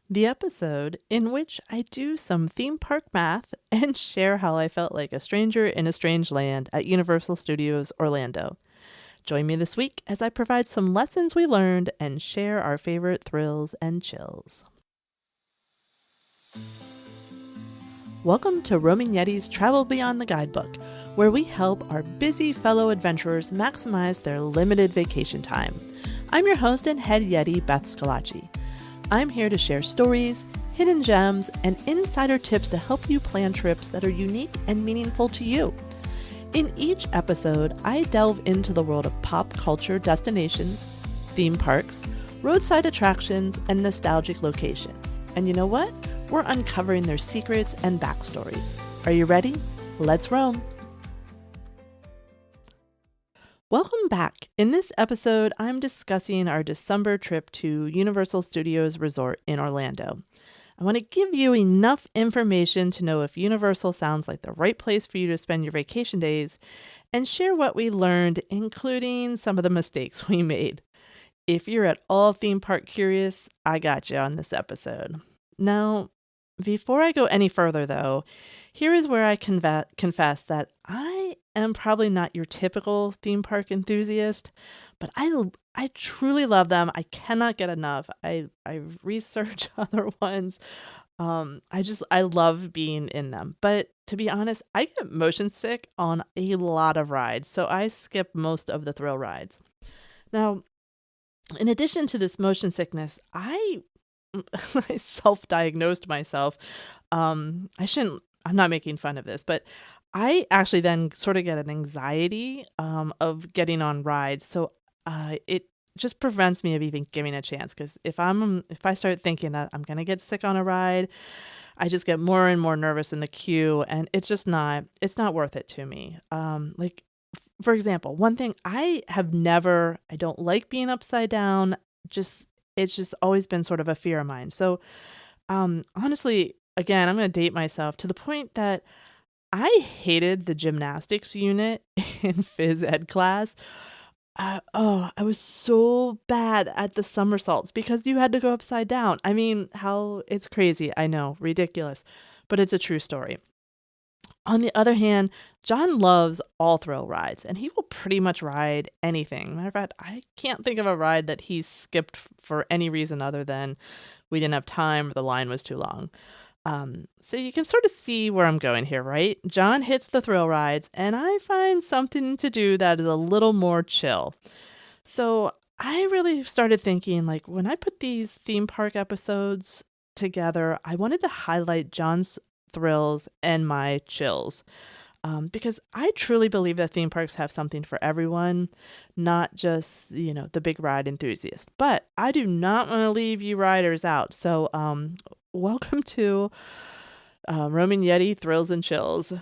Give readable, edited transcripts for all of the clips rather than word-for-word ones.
the episode in which I do some theme park math and share how I felt like a stranger in a strange land at Universal Studios Orlando. Join me this week as I provide some lessons we learned and share our favorite thrills and chills. Welcome to Roaming Yeti's Travel Beyond the Guidebook, where we help our busy fellow adventurers maximize their limited vacation time. I'm your host and head Yeti, Beth Scalacci. I'm here to share stories, hidden gems, and insider tips to help you plan trips that are unique and meaningful to you. In each episode, I delve into the world of pop culture destinations, theme parks, roadside attractions, and nostalgic locations. And you know what? We're uncovering their secrets and backstories. Are you ready? Let's roam! Welcome back. In this episode, I'm discussing our December trip to Universal Studios Resort in Orlando. I want to give you enough information to know if Universal sounds like the right place for you to spend your vacation days and share what we learned, including some of the mistakes we made. If you're at all theme park curious, I got you on this episode. Now, before I go any further, though, here is where I confess that I am probably not your typical theme park enthusiast, but I truly love them. I cannot get enough. I research other ones. I love being in them. But to be honest, I get motion sick on a lot of rides, so I skip most of the thrill rides. Now, in addition to this motion sickness, I self-diagnosed myself. I'm not making fun of this, but I actually then sort of get an anxiety of getting on rides. So it just prevents me of even giving a chance. Because if I start thinking that I'm gonna get sick on a ride, I just get more and more nervous in the queue, and it's not worth it to me. For example, one thing I don't like being upside down. It's just always been sort of a fear of mine. So, honestly, again, I'm going to date myself to the point that I hated the gymnastics unit in phys ed class. I was so bad at the somersaults because you had to go upside down. I mean, how it's crazy. I know, ridiculous, but it's a true story. On the other hand, John loves all thrill rides, and he will pretty much ride anything. Matter of fact, I can't think of a ride that he's skipped for any reason other than we didn't have time or the line was too long. So you can sort of see where I'm going here, right? John hits the thrill rides, and I find something to do that is a little more chill. So I really started thinking, like, when I put these theme park episodes together, I wanted to highlight John's thrills and my chills. Because I truly believe that theme parks have something for everyone, not just, the big ride enthusiast. But I do not want to leave you riders out. So welcome to Roaming Yeti Thrills and Chills.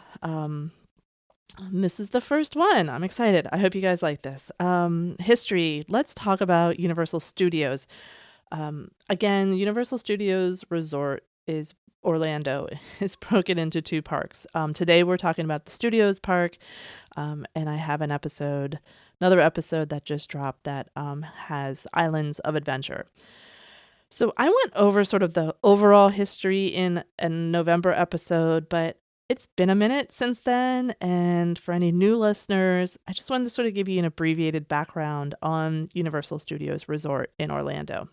This is the first one. I'm excited. I hope you guys like this. History. Let's talk about Universal Studios. Again, Universal Studios Resort is Orlando is broken into two parks. Today we're talking about the Studios Park, and I have another episode that just dropped that has Islands of Adventure. So I went over sort of the overall history in a November episode, but it's been a minute since then, and for any new listeners, I just wanted to sort of give you an abbreviated background on Universal Studios Resort in Orlando.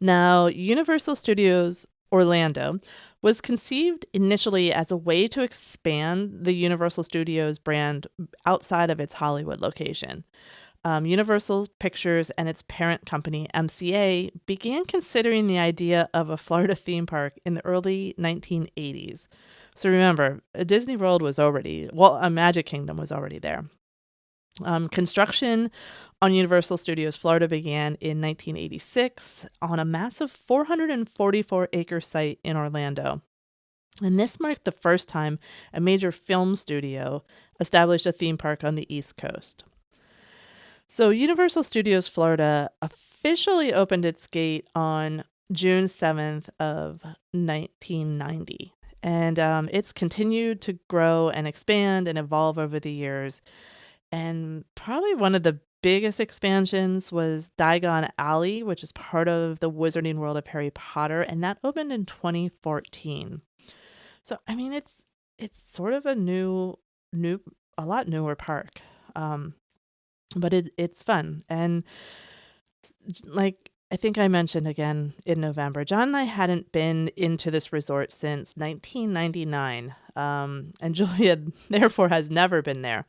Now, Universal Studios Orlando was conceived initially as a way to expand the Universal Studios brand outside of its Hollywood location. Universal Pictures and its parent company, MCA, began considering the idea of a Florida theme park in the early 1980s. So remember, Disney World a Magic Kingdom was already there. Construction on Universal Studios Florida began in 1986 on a massive 444-acre site in Orlando. And this marked the first time a major film studio established a theme park on the East Coast. So Universal Studios Florida officially opened its gate on June 7th of 1990. And it's continued to grow and expand and evolve over the years. And probably one of the biggest expansions was Diagon Alley, which is part of the Wizarding World of Harry Potter, and that opened in 2014. So I mean, it's sort of a new a lot newer park. Um, but it's fun. And like I think I mentioned again in November, John and I hadn't been into this resort since 1999. And Julia therefore has never been there.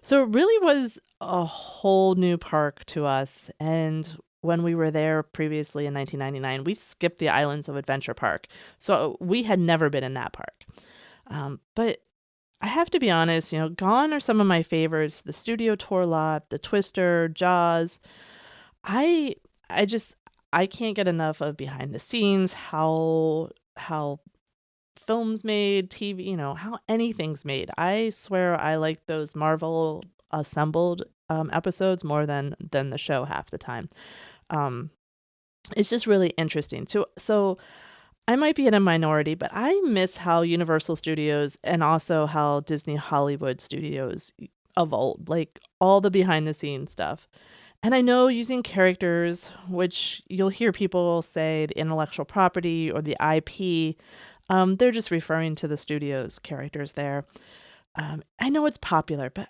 So it really was a whole new park to us. And when we were there previously in 1999, we skipped the Islands of Adventure Park. So we had never been in that park. But I have to be honest, gone are some of my favorites. The Studio Tour Lot, the Twister, Jaws. I I just I can't get enough of behind the scenes, how films made, TV, how anything's made. I swear I like those Marvel assembled episodes more than the show half the time. Um, it's just really interesting. So I might be in a minority, but I miss how Universal Studios and also how Disney Hollywood Studios of old, like all the behind the scenes stuff. And I know using characters, which you'll hear people say the intellectual property or the IP, they're just referring to the studio's characters there. I know it's popular, but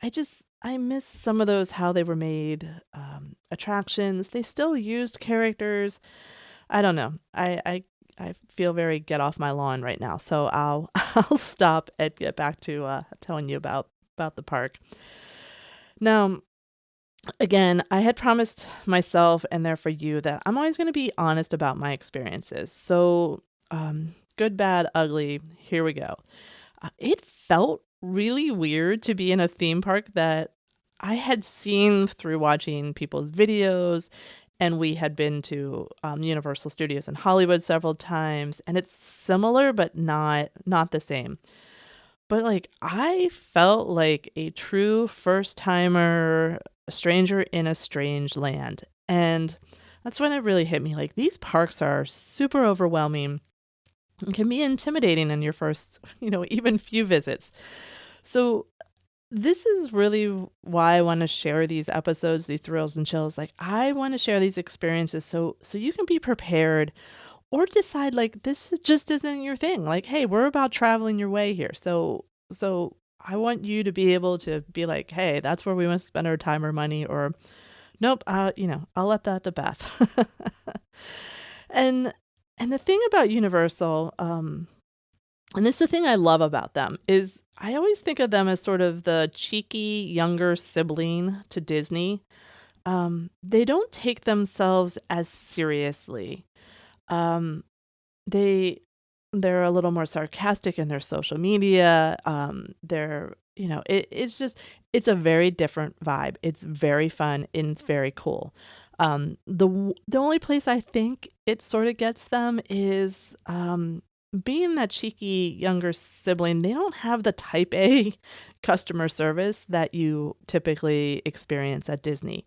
I miss some of those how they were made attractions. They still used characters. I don't know. I feel very get off my lawn right now, so I'll I'll stop and get back to telling you about the park. Now, again, I had promised myself and therefore you that I'm always going to be honest about my experiences. So, good, bad, ugly. Here we go. It felt really weird to be in a theme park that I had seen through watching people's videos, and we had been to Universal Studios in Hollywood several times, and it's similar but not the same. But like I felt like a true first timer, a stranger in a strange land. And that's when it really hit me. Like these parks are super overwhelming and can be intimidating in your first, even few visits. So this is really why I want to share these episodes, these thrills and chills. Like I want to share these experiences so you can be prepared or decide like just isn't your thing. Like, hey, we're about traveling your way here. So I want you to be able to be like, hey, that's where we want to spend our time or money, or nope, I'll let that to Beth. and and the thing about Universal, and this is the thing I love about them, is I always think of them as sort of the cheeky younger sibling to Disney. They don't take themselves as seriously. Um, they they're a little more sarcastic in their social media. It's a very different vibe. It's very fun and it's very cool. The only place I think it sort of gets them is being that cheeky younger sibling. They don't have the type A customer service that you typically experience at Disney.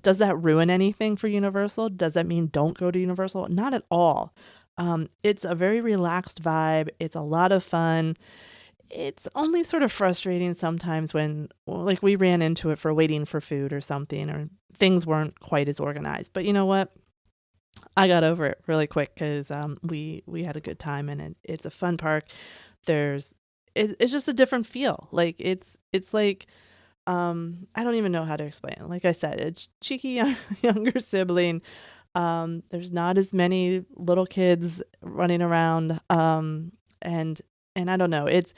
Does that ruin anything for Universal? Does that mean don't go to Universal? Not at all. It's a very relaxed vibe. It's a lot of fun. It's only sort of frustrating sometimes when, like, we ran into it for waiting for food or something, or things weren't quite as organized. But you know what? I got over it really quick because we had a good time, and it's a fun park. It's just a different feel. Like it's like I don't even know how to explain it. Like I said, it's cheeky younger sibling. There's not as many little kids running around. And I don't know. It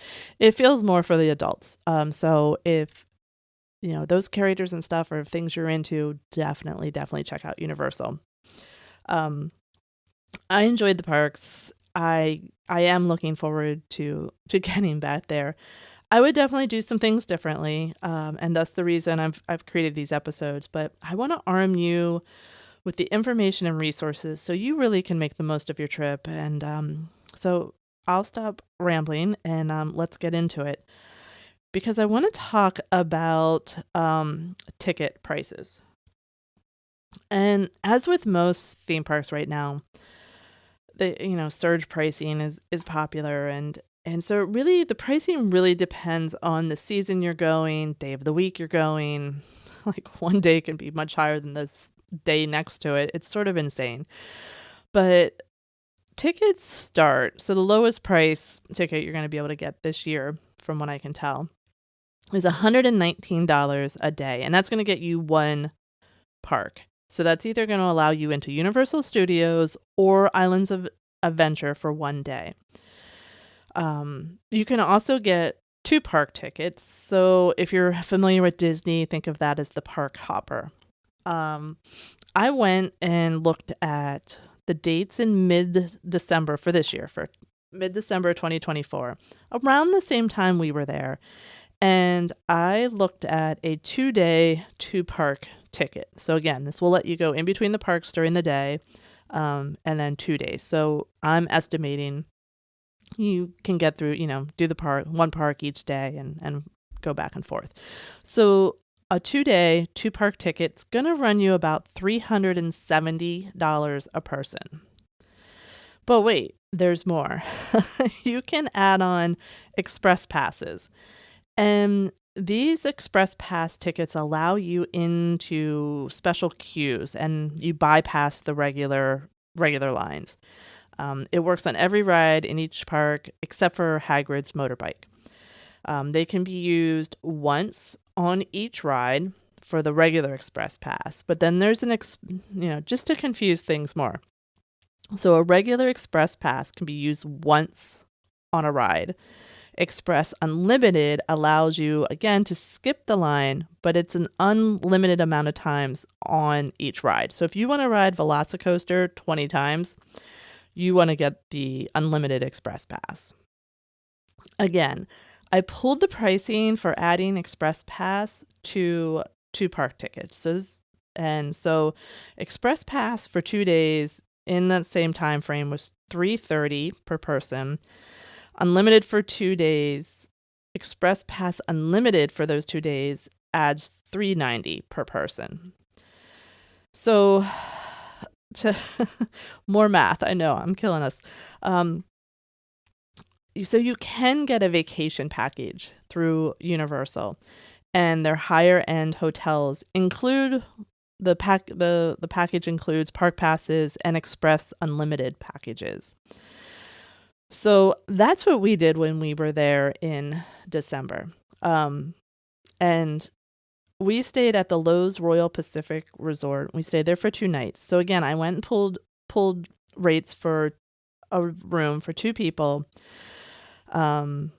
feels more for the adults. So if those characters and stuff are things you're into, definitely check out Universal. I enjoyed the parks. I am looking forward to getting back there. I would definitely do some things differently, and that's the reason I've created these episodes. But I want to arm you with the information and resources so you really can make the most of your trip. And so I'll stop rambling and let's get into it, because I want to talk about ticket prices. And as with most theme parks right now, the surge pricing is popular, and so really the pricing really depends on the season you're going, day of the week you're going, like one day can be much higher than the day next to it. It's sort of insane. But tickets start, so the lowest price ticket you're going to be able to get this year, from what I can tell, is $119 a day. And that's going to get you one park. So that's either going to allow you into Universal Studios or Islands of Adventure for one day. You can also get 2 park tickets. So if you're familiar with Disney, think of that as the park hopper. I went and looked at the dates in mid-December for this year, for mid-December 2024, around the same time we were there. And I looked at a 2-day, 2-park ticket. So again, this will let you go in between the parks during the day, and then 2 days. So I'm estimating you can get through, do the one park each day and go back and forth. So a 2-day, 2-park ticket's going to run you about $370 a person. But wait, there's more. You can add on express passes. And these express pass tickets allow you into special queues, and you bypass the regular lines. It works on every ride in each park except for Hagrid's motorbike. They can be used once on each ride for the regular express pass, but then there's just to confuse things more. So a regular express pass can be used once on a ride. Express Unlimited allows you, again, to skip the line, but it's an unlimited amount of times on each ride. So if you want to ride Velocicoaster 20 times, you want to get the Unlimited Express Pass. Again, I pulled the pricing for adding Express Pass to 2-park tickets. So Express Pass for 2 days in that same time frame was $330 per person. Unlimited for 2 days, Express Pass Unlimited for those 2 days adds $390 per person. So, more math. I know, I'm killing us. So you can get a vacation package through Universal, and their higher end hotels include the package includes park passes and Express Unlimited packages. So that's what we did when we were there in December. And we stayed at the Loews Royal Pacific Resort. We stayed there for 2 nights. So again, I went and pulled rates for a room for 2 people. And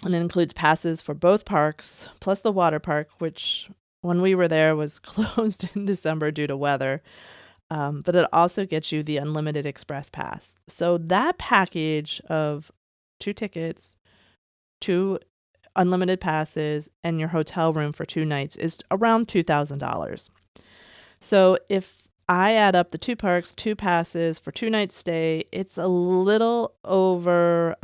it includes passes for both parks, plus the water park, which when we were there was closed in December due to weather. But it also gets you the Unlimited Express Pass. So that package of 2 tickets, 2 unlimited passes, and your hotel room for 2 nights is around $2,000. So if I add up the 2 parks, 2 passes for 2 nights stay, it's a little over,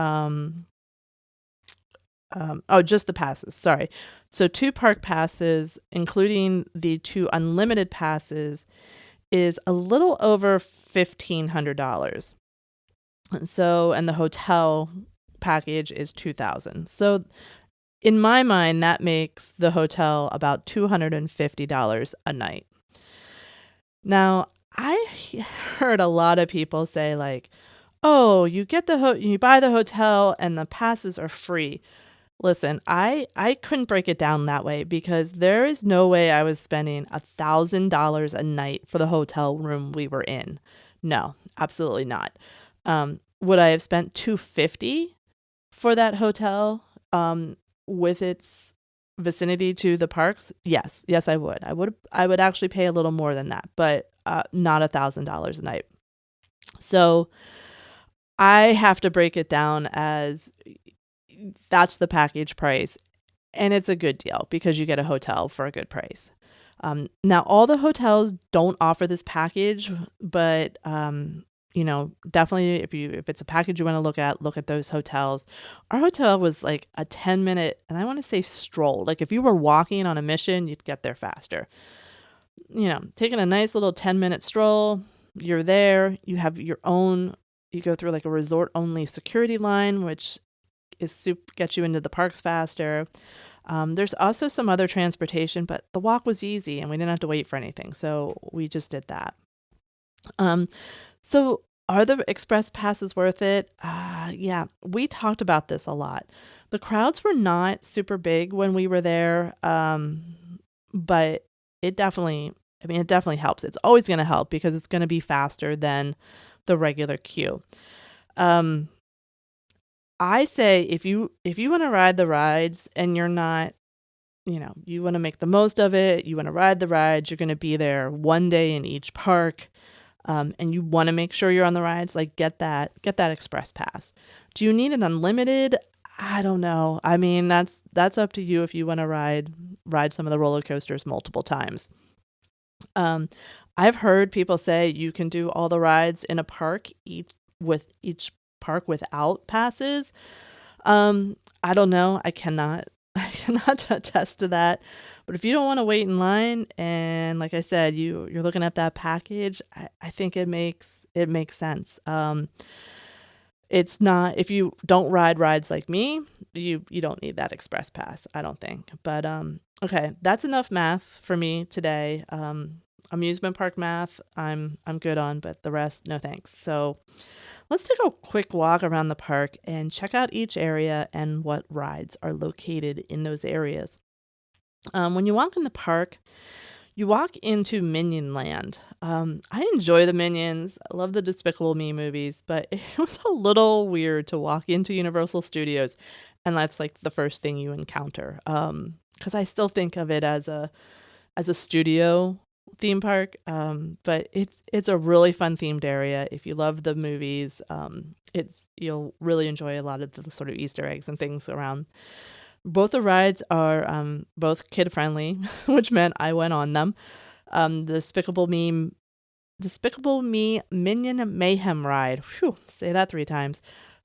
just the passes, sorry. So 2 park passes, including the 2 unlimited passes, is a little over $1,500. So, and the hotel package is $2,000. So in my mind, that makes the hotel about $250 a night. Now, I heard a lot of people say like, oh, you get you buy the hotel and the passes are free. Listen, I couldn't break it down that way, because there is no way I was spending $1,000 a night for the hotel room we were in. No, absolutely not. Would I have spent $250 for that hotel with its vicinity to the parks? Yes, I would. I would actually pay a little more than that, but not $1,000 a night. So I have to break it down as that's the package price, and it's a good deal because you get a hotel for a good price. Now, all the hotels don't offer this package, but definitely if it's a package you want to look at those hotels. Our hotel was like a 10-minute, and I want to say stroll. Like if you were walking on a mission, you'd get there faster. Taking a nice little 10-minute stroll, you're there. You have your own. You go through like a resort only security line, which gets you into the parks faster. There's also some other transportation, but the walk was easy and we didn't have to wait for anything. So we just did that. Um, so are the express passes worth it? Yeah, we talked about this a lot. The crowds were not super big when we were there, but it definitely, it definitely helps. It's always going to help because it's going to be faster than the regular queue. Um, I say if you want to ride the rides and you're not, you want to make the most of it, you want to ride the rides, you're going to be there one day in each park, and you want to make sure you're on the rides, like get that express pass. Do you need an unlimited? I don't know. I mean, that's up to you if you want to ride some of the roller coasters multiple times. Um, I've heard people say you can do all the rides in a park each park without passes. I don't know. I cannot I cannot attest to that. But if you don't want to wait in line and like I said, you're looking at that package, I think it makes sense. It's not if you don't ride rides like me, you don't need that express pass, I don't think. But okay, that's enough math for me today. Amusement park math, I'm good on, but the rest, no thanks. So let's take a quick walk around the park and check out each area and what rides are located in those areas. When you walk in the park, you walk into Minion Land. I enjoy the Minions. I love the Despicable Me movies, but it was a little weird to walk into Universal Studios and that's like the first thing you encounter. Because I still think of it as a studio theme park. But it's a really fun themed area. If you love the movies, you'll really enjoy a lot of the sort of Easter eggs and things around. Both the rides are both kid friendly, which meant I went on them. The Despicable Me Minion Mayhem ride. Whew, say that 3 times.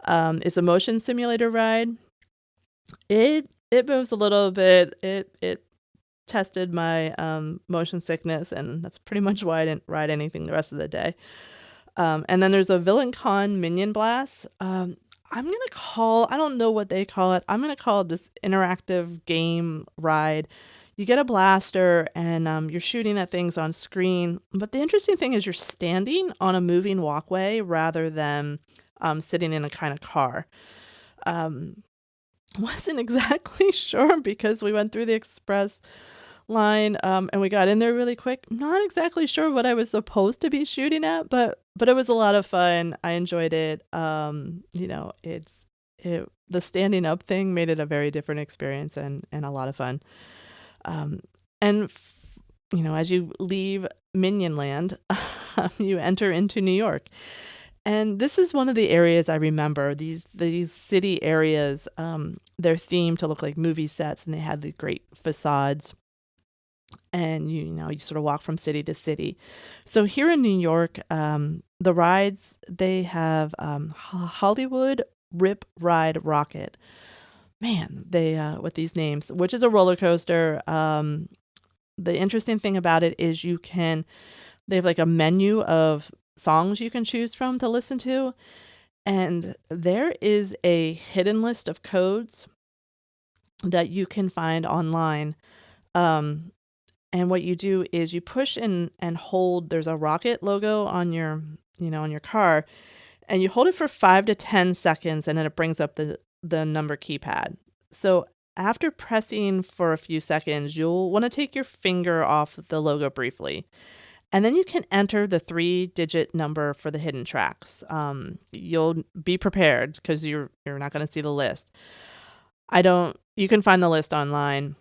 Is a motion simulator ride. It moves a little bit. It tested my motion sickness, and that's pretty much why I didn't ride anything the rest of the day. And then there's a Villain Con Minion Blast. I don't know what they call it. I'm going to call it this interactive game ride. You get a blaster and you're shooting at things on screen. But the interesting thing is you're standing on a moving walkway rather than sitting in a kind of car. Wasn't exactly sure because we went through the express line and we got in there really quick. Not exactly sure what I was supposed to be shooting at, but it was a lot of fun. I enjoyed it. The standing up thing made it a very different experience and a lot of fun. As you leave Minion Land, you enter into New York. And this is one of the areas I remember. These city areas, they're themed to look like movie sets, and they had the great facades. And you sort of walk from city to city. So here in New York, the rides they have Hollywood Rip Ride Rocket. Man, they with these names, which is a roller coaster. The interesting thing about it is they have like a menu of songs you can choose from to listen to. And there is a hidden list of codes that you can find online. And what you do is you push and hold, there's a rocket logo on your car, and you hold it for 5 to 10 seconds, and then it brings up the number keypad. So after pressing for a few seconds, you'll want to take your finger off the logo briefly. And then you can enter the 3-digit number for the hidden tracks. You'll be prepared because you're not going to see the list. You can find the list online.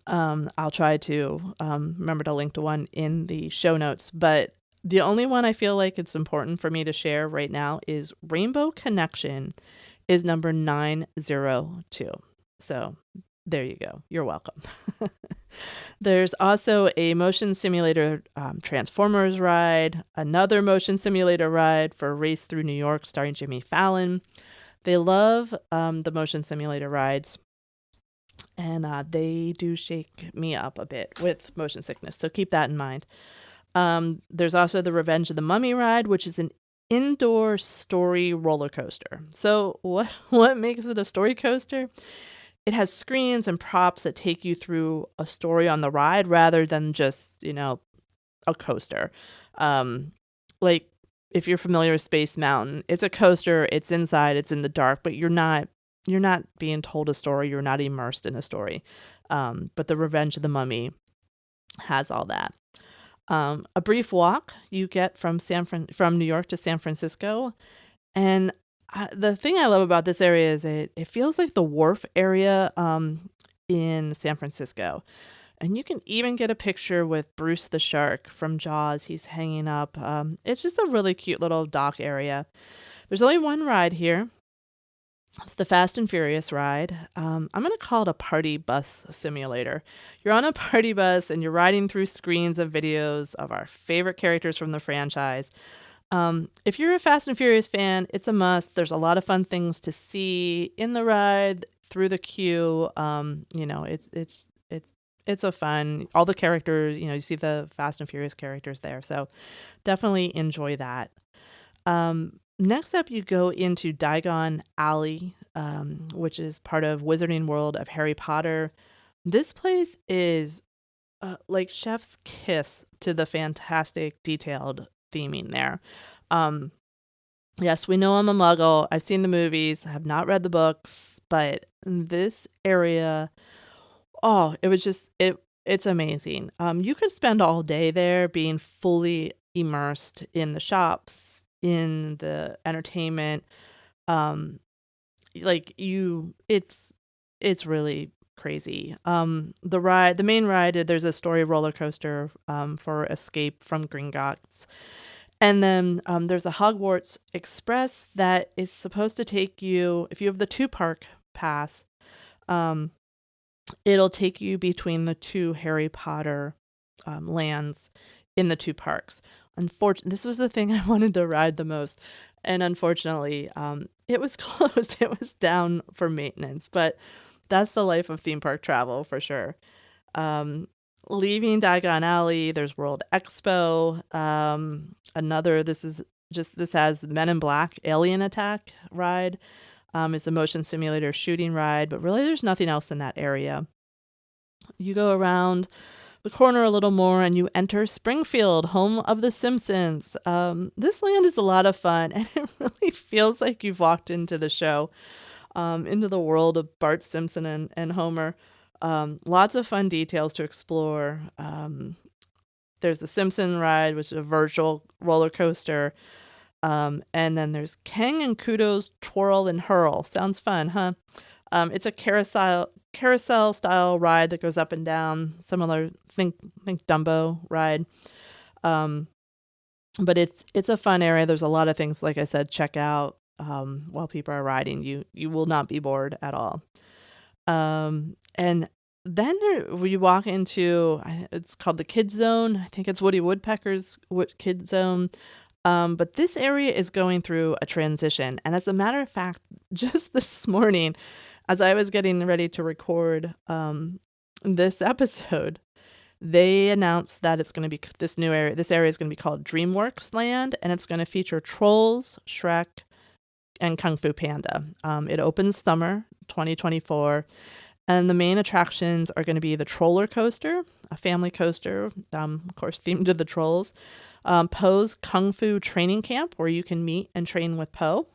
I'll try to remember to link to one in the show notes. But the only one I feel like it's important for me to share right now is Rainbow Connection is number 902. So there you go. You're welcome. There's also a motion simulator Transformers ride, another motion simulator ride for Race Through New York starring Jimmy Fallon. They love the motion simulator rides, and they do shake me up a bit with motion sickness, so keep that in mind. There's also the Revenge of the Mummy ride, which is an indoor story roller coaster. So what makes it a story coaster? it has screens and props that take you through a story on the ride rather than just, a coaster. Like if you're familiar with Space Mountain, it's a coaster, it's inside, it's in the dark, but you're not being told a story, you're not immersed in a story. But the Revenge of the Mummy has all that. A brief walk you get from New York to San Francisco, and the thing I love about this area is it feels like the wharf area in San Francisco. And you can even get a picture with Bruce the shark from Jaws. He's hanging up. It's just a really cute little dock area. There's only one ride here. It's the Fast and Furious ride. I'm going to call it a party bus simulator. You're on a party bus and you're riding through screens of videos of our favorite characters from the franchise. If you're a Fast and Furious fan, it's a must. There's a lot of fun things to see in the ride, through the queue. It's a fun. All the characters, you see the Fast and Furious characters there, so definitely enjoy that. Next up, you go into Diagon Alley, which is part of Wizarding World of Harry Potter. This place is like chef's kiss to the fantastic detailed theming there. Yes, we know I'm a muggle. I've seen the movies, I have not read the books, but this area, oh, it's amazing. You could spend all day there being fully immersed in the shops, in the entertainment. It's really crazy. The main ride, there's a story roller coaster for Escape from Gringotts. And then there's a Hogwarts Express that is supposed to take you, if you have the 2-park pass, it'll take you between the 2 Harry Potter lands in the 2 parks. This was the thing I wanted to ride the most. And unfortunately, it was closed. It was down for maintenance. But that's the life of theme park travel for sure. Leaving Diagon Alley, there's World Expo. This has Men in Black Alien Attack ride. It's a motion simulator shooting ride, but really there's nothing else in that area. You go around the corner a little more and you enter Springfield, home of The Simpsons. This land is a lot of fun, and it really feels like you've walked into the show, into the world of Bart Simpson and Homer. Lots of fun details to explore. There's the Simpson ride, which is a virtual roller coaster. And then there's Kang and Kudo's Twirl and Hurl. Sounds fun, huh? It's a carousel style ride that goes up and down. Similar, think Dumbo ride. But it's a fun area. There's a lot of things, like I said, check out while people are riding. You will not be bored at all. And then we walk into, it's called the Kid Zone. I think it's Woody Woodpecker's Kid Zone. But this area is going through a transition. And as a matter of fact, just this morning, as I was getting ready to record this episode, they announced that it's going to be this new area. This area is going to be called DreamWorks Land, and it's going to feature Trolls, Shrek, and Kung Fu Panda. It opens summer 2024. And the main attractions are going to be the Troller Coaster, a family coaster, of course, themed to the trolls. Poe's Kung Fu Training Camp, where you can meet and train with Poe.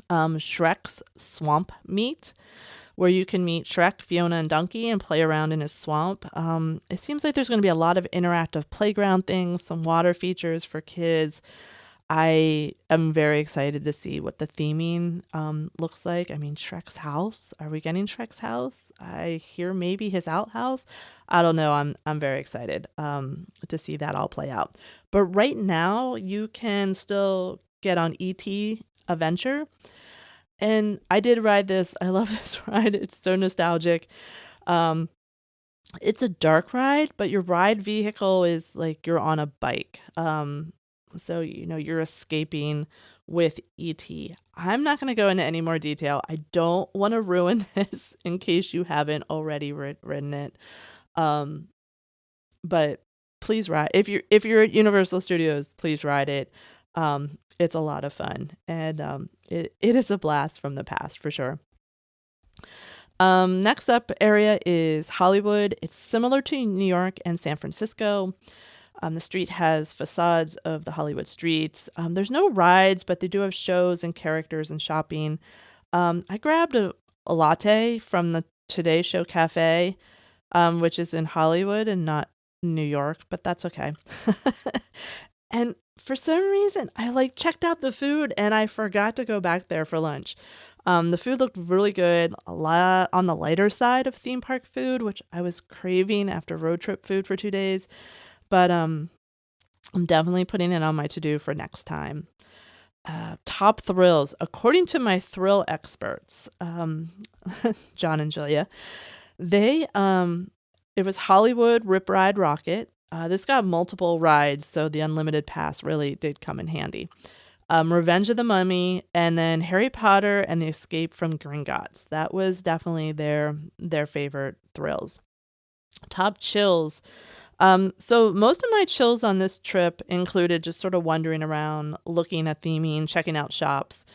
Shrek's Swamp Meet, where you can meet Shrek, Fiona, and Donkey and play around in his swamp. It seems like there's going to be a lot of interactive playground things, some water features for kids. I am very excited to see what the theming looks like. I mean, Shrek's house. Are we getting Shrek's house? I hear maybe his outhouse. I don't know. I'm very excited to see that all play out. But right now, you can still get on E.T. Adventure. And I did ride this. I love this ride. It's so nostalgic. It's a dark ride, but your ride vehicle is like you're on a bike. So, you're escaping with E.T. I'm not going to go into any more detail. I don't want to ruin this in case you haven't already ridden it. But please ride. If you're at Universal Studios, please ride it. It's a lot of fun. And it is a blast from the past for sure. Next up area is Hollywood. It's similar to New York and San Francisco. The street has facades of the Hollywood streets. There's no rides, but they do have shows and characters and shopping. I grabbed a latte from the Today Show Cafe, which is in Hollywood and not New York, but that's okay. And for some reason, I checked out the food and I forgot to go back there for lunch. The food looked really good, a lot on the lighter side of theme park food, which I was craving after road trip food for 2 days. But I'm definitely putting it on my to-do for next time. Top thrills, according to my thrill experts, John and Julia, they it was Hollywood Rip Ride Rocket. This got multiple rides, so the unlimited pass really did come in handy. Revenge of the Mummy, and then Harry Potter and the Escape from Gringotts. That was definitely their favorite thrills. Top chills. So most of my chills on this trip included just sort of wandering around, looking at theming, checking out shops,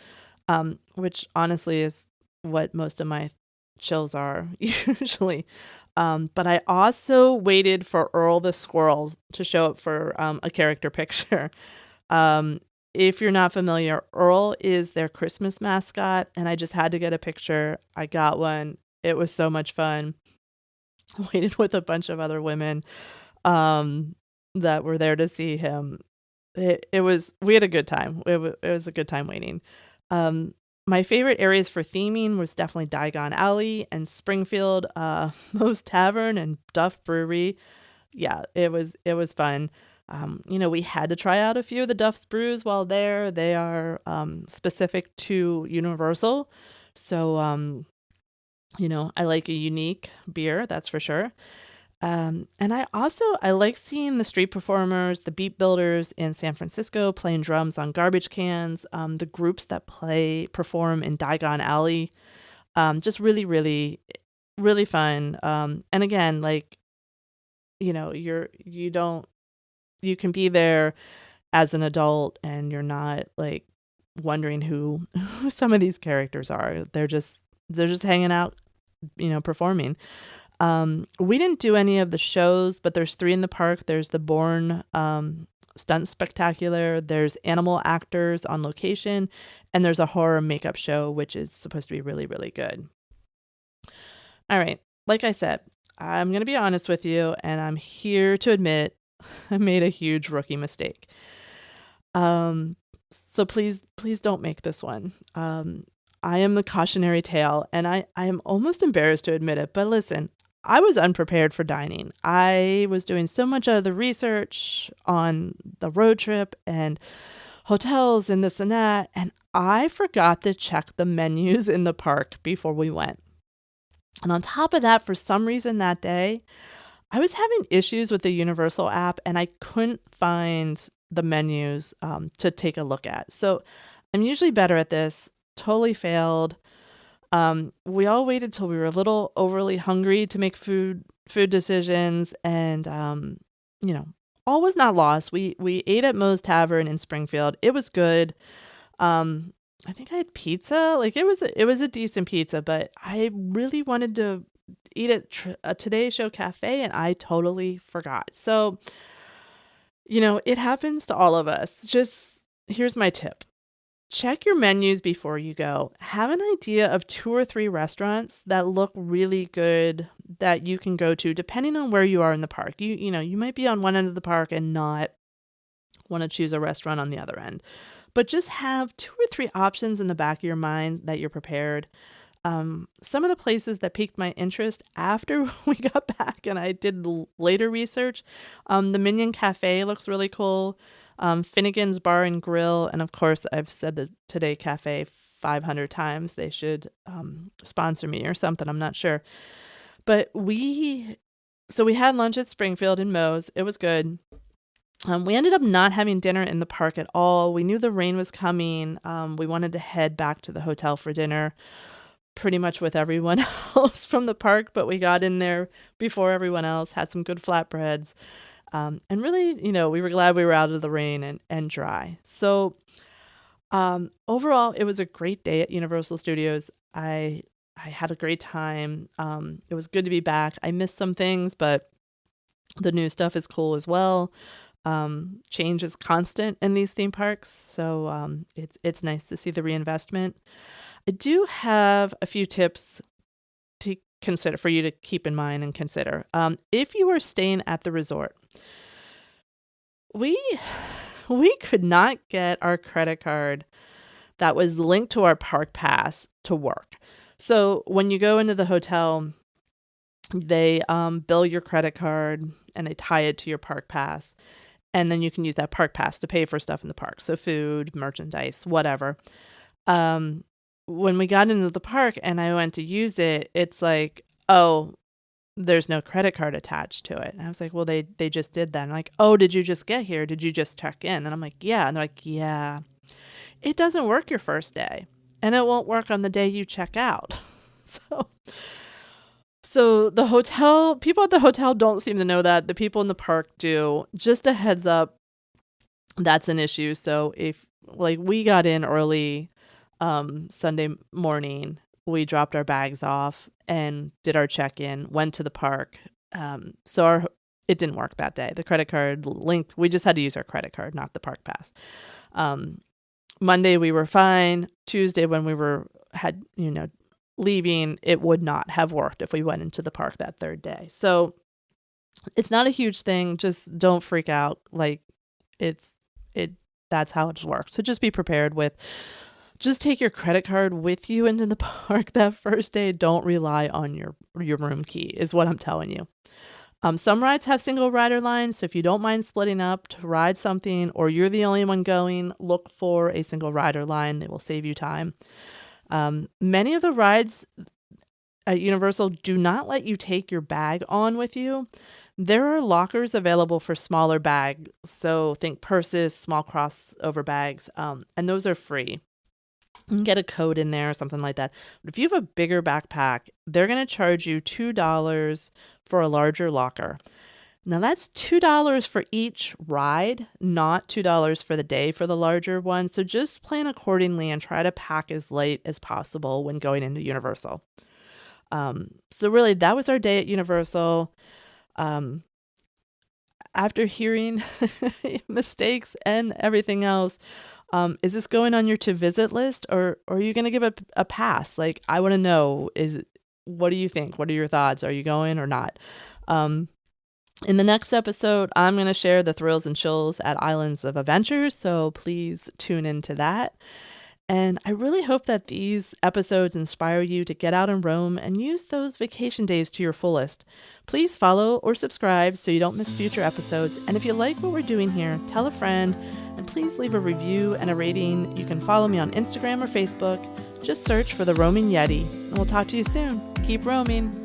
which honestly is what most of my chills are usually. But I also waited for Earl the squirrel to show up for a character picture. If you're not familiar, Earl is their Christmas mascot, and I just had to get a picture. I got one. It was so much fun. I waited with a bunch of other women that were there to see him. We had a good time. It was a good time waiting. My favorite areas for theming was definitely Diagon Alley and Springfield, Moe's Tavern and Duff Brewery. Yeah, it was fun. We had to try out a few of the Duff's brews while there. They are specific to Universal. So, I like a unique beer, that's for sure. And I like seeing the street performers, the beat builders in San Francisco playing drums on garbage cans, the groups that perform in Diagon Alley. Just really, really, really fun. And again, you can be there as an adult and you're not wondering who some of these characters are. They're just hanging out, performing. We didn't do any of the shows, but there's 3 in the park. There's the Bourne Stunt Spectacular, there's animal actors on location, and there's a horror makeup show, which is supposed to be really, really good. All right. Like I said, I'm going to be honest with you, and I'm here to admit I made a huge rookie mistake. So please don't make this one. I am the cautionary tale, and I am almost embarrassed to admit it, but listen, I was unprepared for dining. I was doing so much of the research on the road trip and hotels and this and that, and I forgot to check the menus in the park before we went. And on top of that, for some reason that day, I was having issues with the Universal app and I couldn't find the menus to take a look at. So I'm usually better at this. Totally failed. We all waited till we were a little overly hungry to make food decisions, and all was not lost. We ate at Moe's Tavern in Springfield. It was good. I think I had pizza. It was a decent pizza, but I really wanted to eat at a Today Show Cafe, and I totally forgot. So, it happens to all of us. Just here's my tip. Check your menus before you go. Have an idea of 2 or 3 restaurants that look really good that you can go to, depending on where you are in the park. You might be on one end of the park and not want to choose a restaurant on the other end. But just have 2 or 3 options in the back of your mind that you're prepared. Some of the places that piqued my interest after we got back and I did later research, the Minion Cafe looks really cool. Finnegan's Bar and Grill, and of course I've said the Today Cafe 500 times. They should sponsor me or something, I'm not sure. But we had lunch at Springfield and Moe's. It was good. We ended up not having dinner in the park at all. We knew the rain was coming. We wanted to head back to the hotel for dinner pretty much with everyone else from the park, but we got in there before everyone else, had some good flatbreads. And really, we were glad we were out of the rain and dry. So overall, it was a great day at Universal Studios. I I had a great time. It was good to be back. I missed some things, but the new stuff is cool as well. Change is constant in these theme parks, so it's nice to see the reinvestment. I do have a few tips to consider for you to keep in mind and consider. If you are staying at the resort, we could not get our credit card that was linked to our park pass to work. So when you go into the hotel, they bill your credit card and they tie it to your park pass. And then you can use that park pass to pay for stuff in the park. So food, merchandise, whatever. When we got into the park and I went to use it, it's like, oh, there's no credit card attached to it. And I was like, well, they just did that. And like, oh, did you just get here? Did you just check in? And I'm like, yeah. And they're like, yeah, it doesn't work your first day. And it won't work on the day you check out. So the hotel, people at the hotel don't seem to know that. The people in the park do. Just a heads up, that's an issue. So if we got in early Sunday morning, we dropped our bags off and did our check-in, went to the park. It didn't work that day. The credit card link, we just had to use our credit card, not the park pass. Monday we were fine. Tuesday when we had leaving, it would not have worked if we went into the park that third day. So it's not a huge thing. Just don't freak out. That's how it works. So just be prepared just take your credit card with you into the park that first day. Don't rely on your room key is what I'm telling you. Some rides have single rider lines. So if you don't mind splitting up to ride something or you're the only one going, look for a single rider line. They will save you time. Many of the rides at Universal do not let you take your bag on with you. There are lockers available for smaller bags. So think purses, small crossover bags, and those are free. You can get a code in there or something like that. But if you have a bigger backpack, they're going to charge you $2 for a larger locker. Now that's $2 for each ride, not $2 for the day for the larger one. So just plan accordingly and try to pack as light as possible when going into Universal. So really, that was our day at Universal. After hearing mistakes and everything else, is this going on your to visit list or are you going to give it a pass? I want to know, what do you think? What are your thoughts? Are you going or not? In the next episode, I'm going to share the thrills and chills at Islands of Adventures, so please tune into that. And I really hope that these episodes inspire you to get out and roam and use those vacation days to your fullest. Please follow or subscribe so you don't miss future episodes. And if you like what we're doing here, tell a friend and please leave a review and a rating. You can follow me on Instagram or Facebook. Just search for The Roaming Yeti, and we'll talk to you soon. Keep roaming.